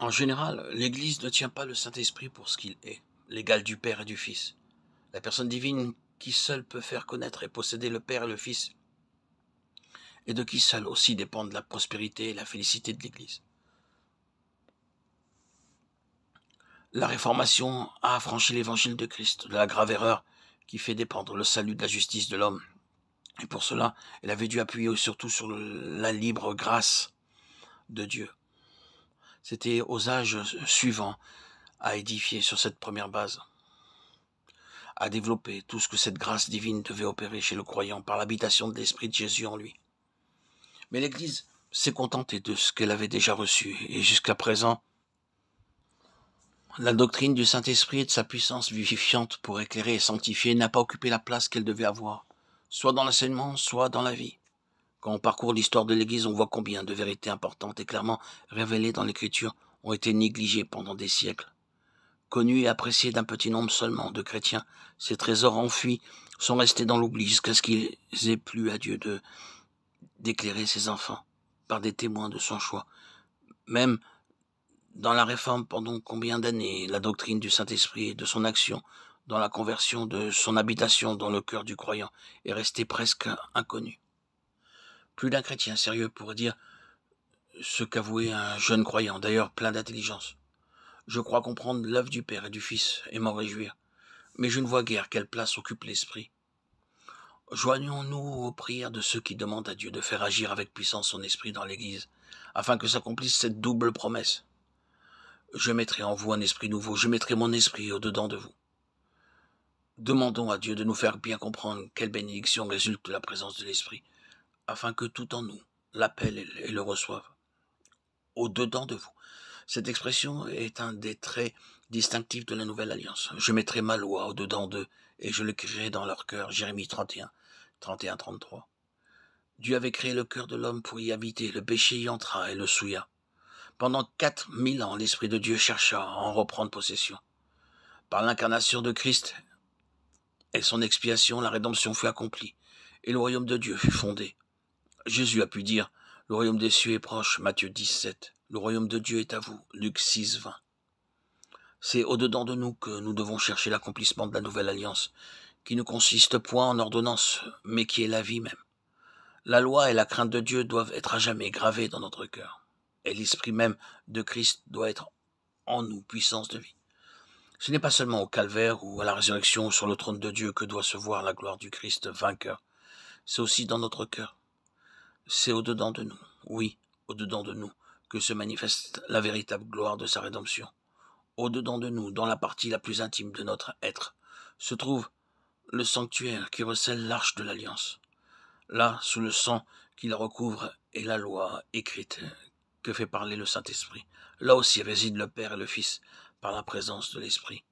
En général, l'Église ne tient pas le Saint-Esprit pour ce qu'il est, l'égal du Père et du Fils. La personne divine qui seule peut faire connaître et posséder le Père et le Fils, et de qui seule aussi dépendent la prospérité et la félicité de l'Église. La Réformation a affranchi l'Évangile de Christ de la grave erreur qui fait dépendre le salut de la justice de l'homme. Et pour cela, elle avait dû appuyer surtout sur la libre grâce de Dieu. C'était aux âges suivants à édifier sur cette première base, à développer tout ce que cette grâce divine devait opérer chez le croyant par l'habitation de l'Esprit de Jésus en lui. Mais l'Église s'est contentée de ce qu'elle avait déjà reçu, et jusqu'à présent, la doctrine du Saint-Esprit et de sa puissance vivifiante pour éclairer et sanctifier n'a pas occupé la place qu'elle devait avoir, soit dans l'enseignement, soit dans la vie. Quand on parcourt l'histoire de l'Église, on voit combien de vérités importantes et clairement révélées dans l'Écriture ont été négligées pendant des siècles. Connus et appréciés d'un petit nombre seulement de chrétiens, ces trésors enfuis sont restés dans l'oubli jusqu'à ce qu'ils aient plu à Dieu d'éclairer ses enfants par des témoins de son choix. Même dans la Réforme, pendant combien d'années, la doctrine du Saint-Esprit et de son action dans la conversion de son habitation dans le cœur du croyant est restée presque inconnue. Plus d'un chrétien sérieux pourrait dire ce qu'avouait un jeune croyant, d'ailleurs plein d'intelligence. Je crois comprendre l'œuvre du Père et du Fils et m'en réjouir, mais je ne vois guère quelle place occupe l'Esprit. Joignons-nous aux prières de ceux qui demandent à Dieu de faire agir avec puissance son Esprit dans l'Église, afin que s'accomplisse cette double promesse. Je mettrai en vous un esprit nouveau, je mettrai mon esprit au-dedans de vous. Demandons à Dieu de nous faire bien comprendre quelle bénédiction résulte de la présence de l'Esprit, afin que tout en nous l'appelle et le reçoive. Au-dedans de vous. Cette expression est un des traits distinctifs de la Nouvelle Alliance. Je mettrai ma loi au-dedans d'eux et je l'écrirai dans leur cœur. Jérémie 31-33. Dieu avait créé le cœur de l'homme pour y habiter. Le péché y entra et le souilla. Pendant 4000 ans, l'Esprit de Dieu chercha à en reprendre possession. Par l'incarnation de Christ et son expiation, la rédemption fut accomplie et le royaume de Dieu fut fondé. Jésus a pu dire « Le royaume des cieux est proche » Matthieu 17. Le royaume de Dieu est à vous Luc 6-20. C'est au-dedans de nous que nous devons chercher l'accomplissement de la nouvelle alliance, qui ne consiste point en ordonnance, mais qui est la vie même. La loi et la crainte de Dieu doivent être à jamais gravées dans notre cœur, et l'esprit même de Christ doit être en nous, puissance de vie. Ce n'est pas seulement au calvaire ou à la résurrection ou sur le trône de Dieu que doit se voir la gloire du Christ vainqueur, c'est aussi dans notre cœur. C'est au-dedans de nous, oui, au-dedans de nous, que se manifeste la véritable gloire de sa rédemption. Au-dedans de nous, dans la partie la plus intime de notre être, se trouve le sanctuaire qui recèle l'arche de l'Alliance. Là, sous le sang qui la recouvre, est la loi écrite que fait parler le Saint-Esprit. Là aussi réside le Père et le Fils par la présence de l'Esprit.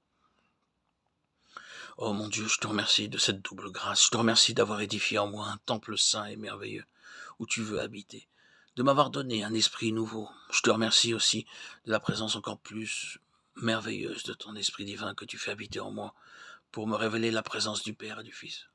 Oh mon Dieu, je te remercie de cette double grâce. Je te remercie d'avoir édifié en moi un temple saint et merveilleux où tu veux habiter, de m'avoir donné un esprit nouveau. Je te remercie aussi de la présence encore plus merveilleuse de ton esprit divin que tu fais habiter en moi pour me révéler la présence du Père et du Fils.